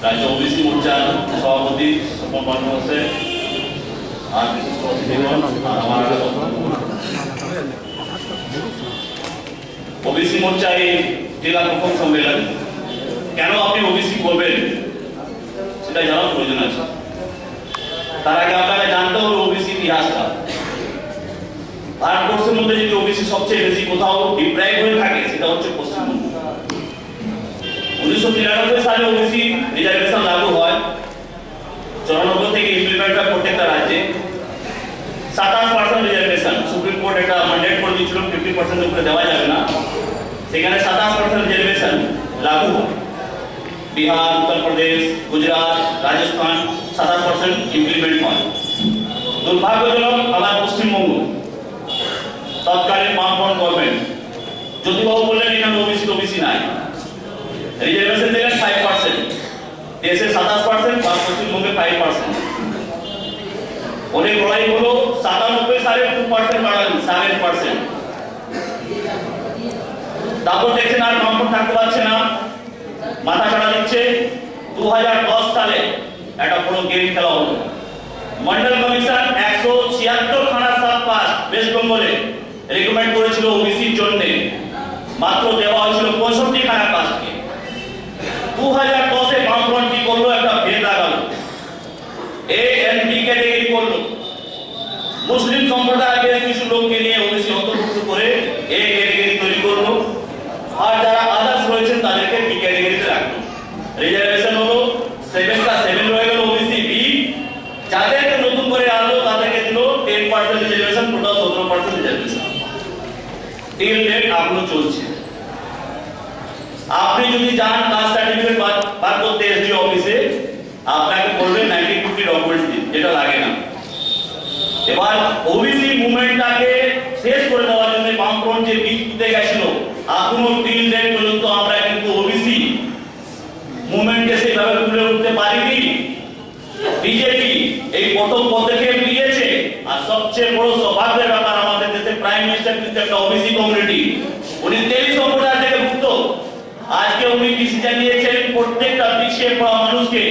রাজ্য ওবিসি মোর্চার সভাপতি সুপন বন্দ্যোপাধ্যায় আর বিশিষ্ট অতিথিগণ আমার ওবিসি মোর্চা এই জেলা প্রথম সম্মেলন। কেন আপনি ওবিসি করবেন সেটা জানার প্রয়োজন আছে। তার আগে আপনাকে জানতে হবে ওবিসি ইতিহাসটা। ভারতবর্ষের মধ্যে যদি ওবিসি সবচেয়ে বেশি কোথাও ডিপ্রাইভ হয়ে থাকে সেটা হচ্ছে পশ্চিমবঙ্গ। 1993 সালে ওবিসি রিজার্ভেশন লাগু হয়। 94 থেকে ইমপ্লিমেন্ট হয় প্রত্যেকটা রাজ্যে। 27% রিজার্ভেশন, সুপ্রিম কোর্ট এটা ম্যান্ডেট করে দিয়েছিল 50% উপরে দেওয়া যাবে না। সেখানে 27% রিজার্ভেশন লাগু হয়। বিহার, উত্তরপ্রদেশ, গুজরাট, রাজস্থান 27% ইমপ্লিমেন্ট হয়। দুর্ভাগ্যজনক আমার পশ্চিমবঙ্গ তৎকালীন বামফ্রন্ট গভর্নমেন্ট জ্যোতিবাবু বললেন এখানে ওবিসি নাই, রিজার্ভেশন দিলেন 5%, দেশে 27% আর পশ্চিমবঙ্গে 5%। অনেক লড়াই হলো, 97 সালে 2% বাড়ালেন 7%। তারপর দেখছেন আর বামফ্রন্ট থাকতে পারছে না, মাথা কাটা দিচ্ছে। 2010 সালে একটা বড় গেম খেলা হলো। মন্ডল কমিশন 176 খানা সাত পাস ওয়েস্ট বেঙ্গলে রেকমেন্ড করেছিল ওবিসির জন্য, মাত্র দেওয়া হয়েছিল 65 খানা পাসকে। 2010 এ বামফ্রন্ট কি করলো, একটা ভেদ লাগালো, এএনডি ক্যাটাগরি করলো। মুসলিম সম্প্রদায়ের বেশ কিছু লোককে নিয়ে ওবিসি অন্তর্ভুক্ত করে এ ক্যাটাগরি তৈরি করলো, আর যারা আদার্স রয়েছেন তাদেরকে বি ক্যাটাগরিতে রাখলো। রিজার্ভেশন হলো 7 রয়ে গেল ওবিসি বি। যাদেরকে নতুন করে আনলো তাদেরকে দিল 10% reservation, total 17% reservation. Till date এখনো চলছে। আপনি যদি যান কাস্ট সার্টিফিকেট বার করতে এসডি অফিসে, আপনাকে বলবে 90-50 ডকুমেন্টস দিন, যেটা লাগে না। এবার ওবিসি মুভমেন্টটাকে শেষ করে দেওয়ার জন্য বামফ্রন্ট যে বীজ পুঁতে গেছিল, এখনো টিল ডেট পর্যন্ত আমরা কিন্তু ওবিসি মুভমেন্টকে সেভাবে তুলে উঠতে পারিনি। বিজেপি এই প্রথম পদক্ষেপ নিয়েছে, আর সবচেয়ে বড় সৌভাগ্যের ব্যাপার আমাদের দেশে প্রাইম মিনিস্টার কিন্তু একটা ওবিসি কমিউনিটি, উনি তেলি সম্প্রদায় থেকে ভুক্ত। আজকে উনি ডিসিশন নিয়েছেন প্রত্যেকটা পিছিয়ে পড়া মানুষকে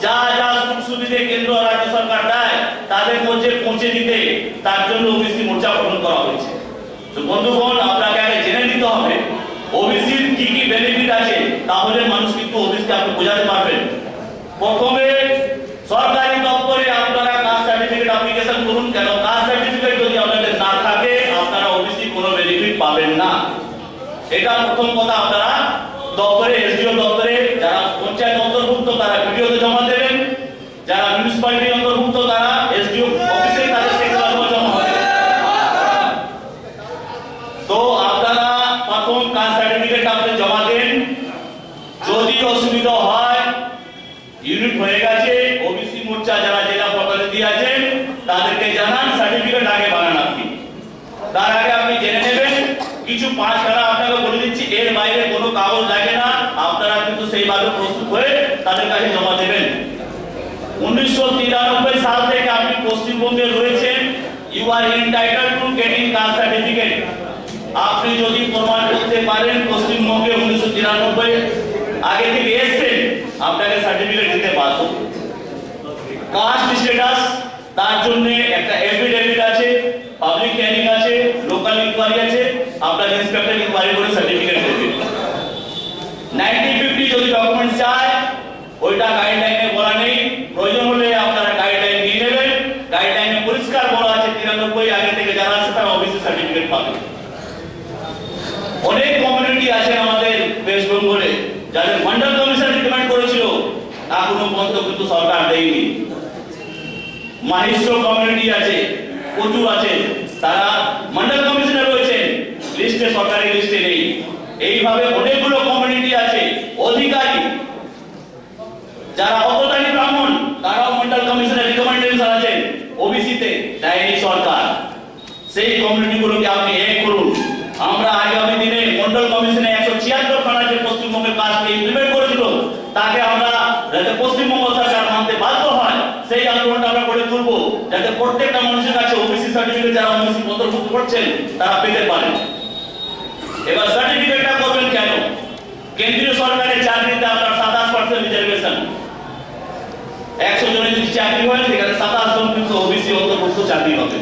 যা যা সুখ সুবিধা কেন্দ্র আর রাজ্য সরকার দেয় তাদের মধ্যে পৌঁছে দিতে, তার জন্য ওবিসি মোর্চা গঠন করা হয়েছে। তো বন্ধুগণ, আপনাকে আগে জেনে নিতে হবে ওবিসির কি কি বেনিফিট আছে, তাহলে মানুষ কিন্তু ওবিসিকে আপনি বোঝাতে পারবেন। প্রথমে সরকারি দপ্তরে আপনারা কাস্ট সার্টিফিকেট অ্যাপ্লিকেশন করুন। কেন কাস্ট সার্টিফিকেট যদি আপনাদের না থাকে আপনারা ওবিসি কোনো বেনিফিট পাবেন না। এটা প্রথম কথা। আপনারা দপ্তরে, এসডিও দপ্তরে, যারা পঞ্চায়েত অন্তর্ভুক্ত তারা ভিডিওতে জমা দেবেন, যারা মিউনিসিপ্যালিটি অন্তর্ভুক্ত তারা এসডিও অফিসে তাদের সেগুলো জমা হবে। তো আপনারা প্রথম কাস্ট সার্টিফিকেট আপনি জমা দেন। যদি অসুবিধা হয়, ইউনিট হয়ে গেছে, ওবিসি মোর্চা যারা জেলা প্রতিনিধি আছেন তাদেরকে জানান, সার্টিফিকেট আগে বানান আপনি। তার আগে আপনি জেনে নেবেন কিছু 5 খানা আপনাকে বলে দিচ্ছি, এর বাইরে কোনো কাগজ লাগে না। আপনারা কিন্তু সেইভাবে প্রস্তুত হয়ে তাদের কাছে জমা দেবেন। 1993 সাল থেকে আপনি পশ্চিমবঙ্গে রয়েছেন, you are entitled to getting caste certificate. আপনি যদি প্রমাণ করতে পারেন পশ্চিমবঙ্গে 1993 আগে থেকে এসেছেন, আপনাকে সার্টিফিকেট দিতে বাধ্য। কাস্ট স্ট্যাটাস, তার জন্য একটা এফিডেভিট আছে, পাবলিক হিয়ারিং আছে, লোকাল ইনকোয়ারি আছে, আপনার ইন্সপেক্টর ইনকোয়ারি করে সার্টিফিকেট দেবে। 90-50 যদি ডকুমেন্ট চায়, ওইটা গাইডলাইনে বলা নেই, প্রয়োজন হলে আপনারা গাইডলাইন নিয়ে নেবেন। গাইডলাইনে পরিষ্কার বলা আছে 93 আগে থেকে যারা আছে তারা ওবিসি সার্টিফিকেট পাবে। অনেক কমিউনিটি আছে আমাদের ওয়েস্ট বেঙ্গলে যাদের মন্ডল কমিশন রিকমেন্ড করেছিল, এখনো পর্যন্ত কিন্তু সরকার দেয়নি। মাহিষ্য কমিউনিটি আছে, প্রচুর আছে, তারা মন্ডল কমিশনে রয়েছেন, লিস্টে, সরকারি লিস্টে নেই। এইভাবে অনেকগুলো কমিউনিটি আছে, অধিকারী যারা অবদানী ব্রাহ্মণ তারাও মন্ডল কমিশনের রিকমেন্ডেশন আছে, ওবিসিতে দেয়নি সরকার। সেই কমিউনিটিগুলোকে আপনি এক করুন। আমরা আগামী দিনে মন্ডল কমিশনে 176 খানা যে পশ্চিমবঙ্গের কাজকে ইমপ্লিমেন্ট করেছিল, তাকে আমরা যাতে পশ্চিমবঙ্গ সরকার মানতে বাধ্য হয় সেই আন্দোলনটা আমরা করে তুলব, যাতে প্রত্যেকটা মানুষের কাছে ওবিসি সার্টিফিকেট যারা ওবিসি অন্তর্ভুক্ত করছেন তারা পেতে পারেন। এবার সার্টিফিকেটটা করবেন কেন? কেন্দ্রীয় সরকারের চাকরিতে আপনার 27% রিজার্ভেশন। 100 জনের যদি চাকরি হয় সেখানে 27 জন কিন্তু ওবিসি অন্তর্ভুক্ত চাকরি হবে।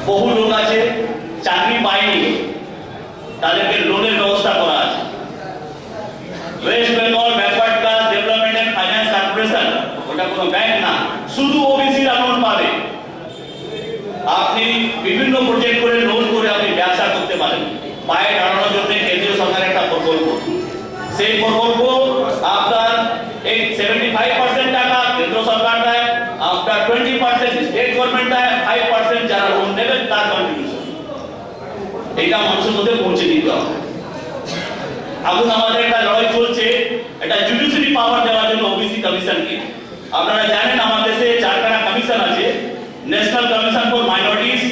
বহু লোক আছে চাকরি পায়নি, তাদেরকে লোনের ব্যবস্থা করা আছে। West Bengal backward class development and finance corporation, ওটা কোনো ব্যাংক না, শুধু ওবিসি লোন পাবে। আপনি বিভিন্ন প্রজেক্ট করে লোন করে আপনি ব্যবসা করতে পারেন। পায়ে দাঁড়ানোর জন্য কেন্দ্রীয় সরকারের একটা প্রকল্প, সেই প্রকল্প আপনার এই 75% টাকা কেন্দ্র সরকার দেয়, আপনার 20% স্টেট গভর্নমেন্ট দেয়, 5% যারা লোন নেবেন তার কন্ট্রিবিউশন। এটা মানুষের মধ্যে পৌঁছে দিতে হবে। এখন আমাদের একটা লড়াই চলছে, এটা জুডিশিয়ারি পাওয়ার দেওয়ার জন্য ওবিসি কমিশনকে। আপনারা জানেন আমাদের দেশে 4খানা কমিশন আছে, national commission for minorities,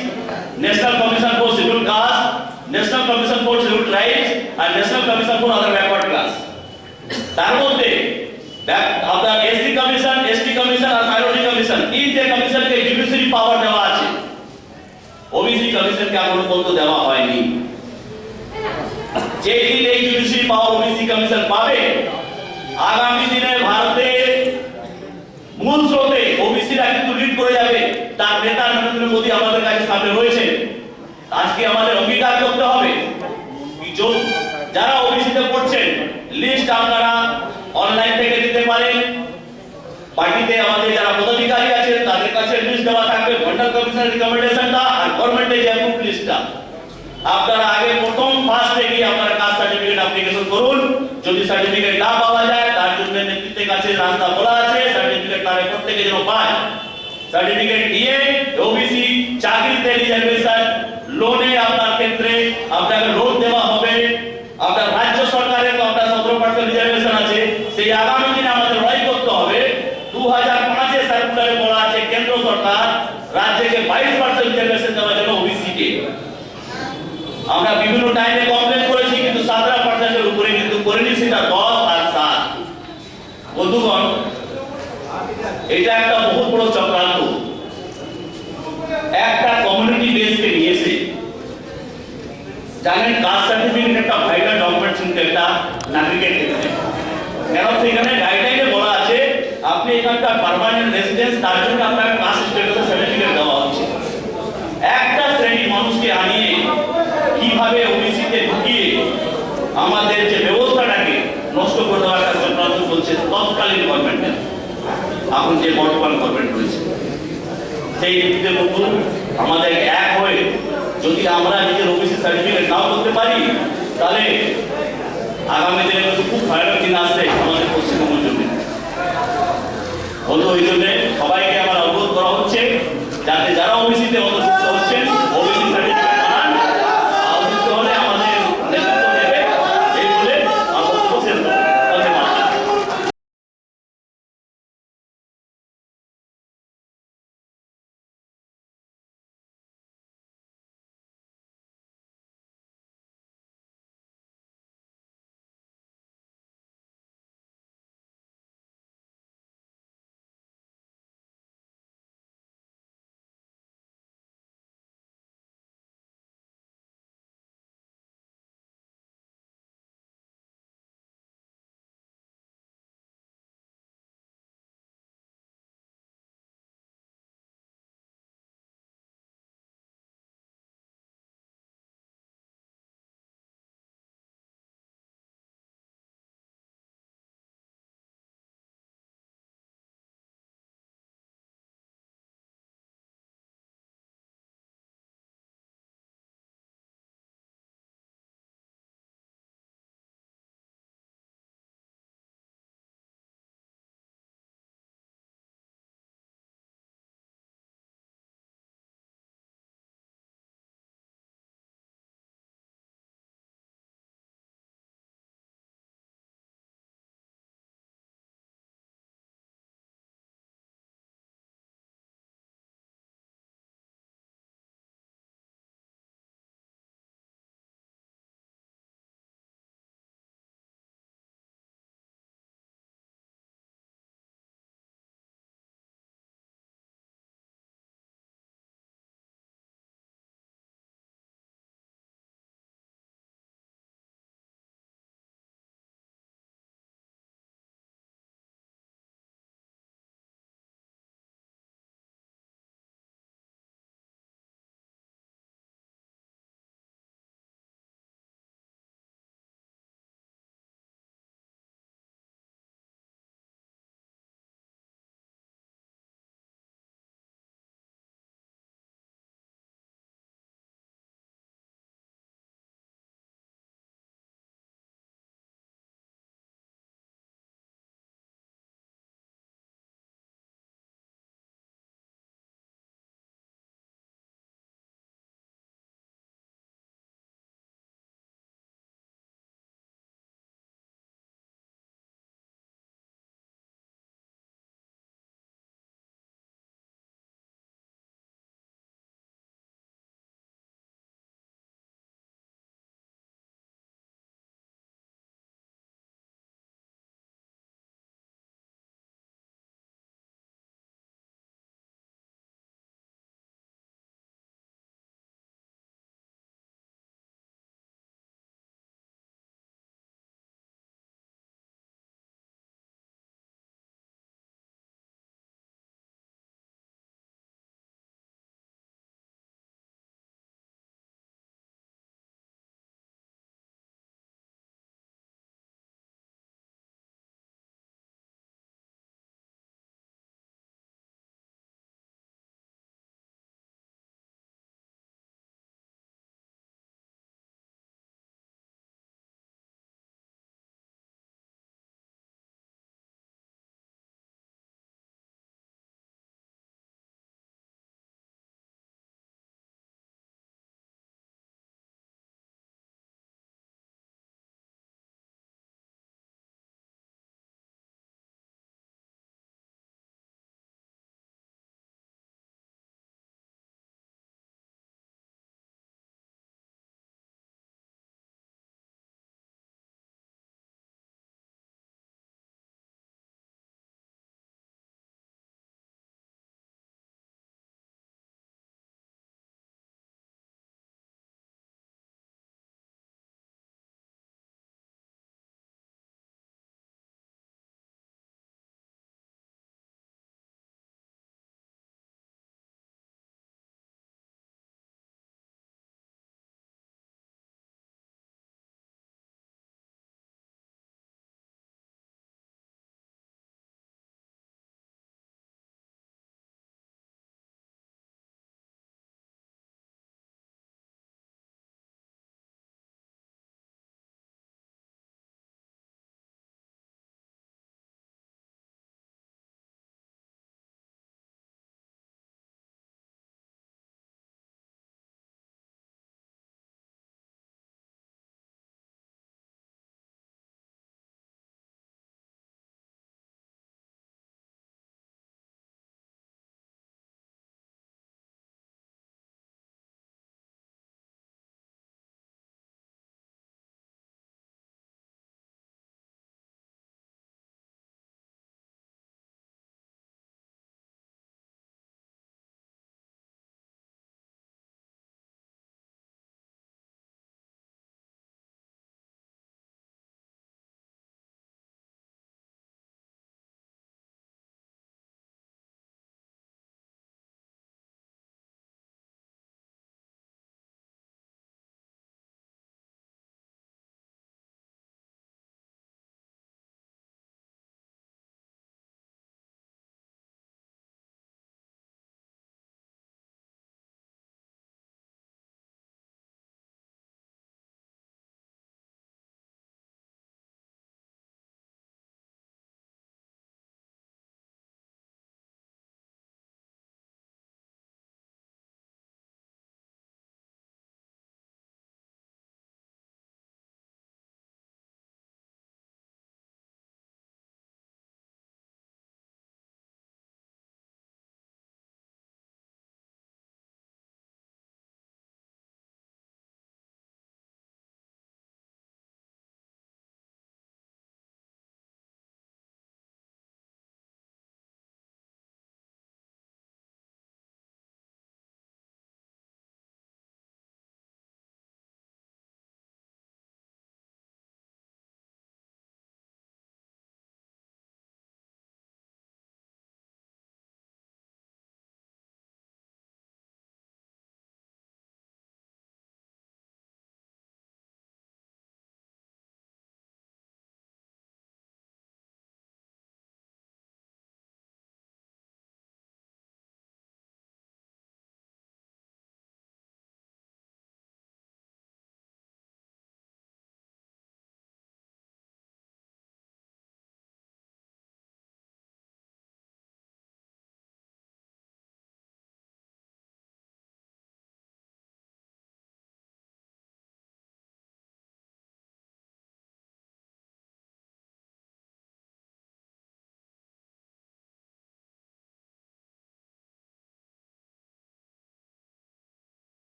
national commission for scheduled caste, national commission for scheduled tribes আর national commission for other backward class. তার মধ্যে আপনার এসসি কমিশন, এসটি কমিশন আর মাইনরিটি কমিশন, তিনটে কমিশনকে জুডিশিয়ারি পাওয়ার দেওয়া আছে। ওবিসি কমিশনকে এখনো পর্যন্ত দেওয়া হয়নি। যেদিন এই জুডিশিয়ারি পাওয়ার ওবিসি কমিশন পাবে, আগামী দিনে ভারতের মূল স্রোতে ওবিসিরা কিন্তু লিড করে যাবে। তার নেতা নরেন্দ্র মোদী আমাদের কাছে সামনে রয়েছে। আজকে আমাদের অঙ্গীকার করতে হবে যারা ওবিসিতে পড়ছেন, লিস্ট আপনারা অনলাইন থেকে দিতে পারেন। পার্টিতে আমাদের যারা পদাধিকারী আছেন তাদের কাছে লিস্ট দেওয়া থাকবে, মন্ডল কমিশনের রিকমেন্ডেশনটা আর গভর্নমেন্টের যে অ্যাপ্রুভ লিস্টটা। আপনারা আগে প্রথম ফার্স্টে গিয়ে আপনারা কাস্ট সার্টিফিকেট অ্যাপ্লিকেশন করুন। যদি সার্টিফিকেট না পাওয়া যায় তার জন্য নেতৃত্বের কাছে রাস্তা খোলা আছে, সার্টিফিকেট তারা প্রত্যেকে যেন পায়। সার্টিফিকেট দিয়ে ওবিসি চাকরিতে রিজার্ভেশন, লোনে আপনার ক্ষেত্রে আপনাকে লোন দেওয়া হবে। আপনার রাজ্য সরকারের তো আপনার 17% রিজার্ভেশন আছে, সেই আগামী দিনে আমাদের লড়াই করতে হবে। 2005 সার্কুলারে বলা আছে কেন্দ্র সরকার রাজ্যকে 22% রিজার্ভেশন দেওয়ার জন্য ওবিসি কে। আমরা বিভিন্ন টাইমে কমপ্লেন করেছি, কিন্তু 17% এর উপরে কিন্তু করেনি, সেটা 10 আর 7। বন্ধুগণ, এটা একটা বহুত বড় চক্রান্ত। একটা কমিউনিটি বেসকে নিয়েছে। জানেন কাস্ট সার্টিফিকেট একটা ভাইটাল ডকুমেন্ট কিন্তু একটা নাগরিকের ক্ষেত্রে। কারণ সেখানে গাইডলাইনে বলা আছে আপনি এখানকার পার্মানেন্ট রেসিডেন্স, তার জন্য আপনার কাস্ট স্ট্যাটাস সার্টিফিকেট দেওয়া হচ্ছে। একটা শ্রেণীর মানুষকে আনিয়ে কিভাবে ওবিসিতে ঢুকিয়ে আমাদের যে ব্যবস্থাটাকে নষ্ট করে দেওয়ার একটা চক্রান্ত চলছে তৎকালীন গভর্নমেন্টের, এখন যে বর্তমান গভর্নমেন্ট রয়েছে। সেই ব্যক্তিদের মধ্যে আমাদের এক হয়ে যদি আমরা নিজের ওবিসি সার্টিফিকেট নাও করতে পারি, তাহলে আগামী দিনে খুব ভয়ানক দিন আসছে আমাদের পশ্চিমবঙ্গের জন্য। বন্ধু, ওই জন্য সবাইকে আমার অনুরোধ করা হচ্ছে যাতে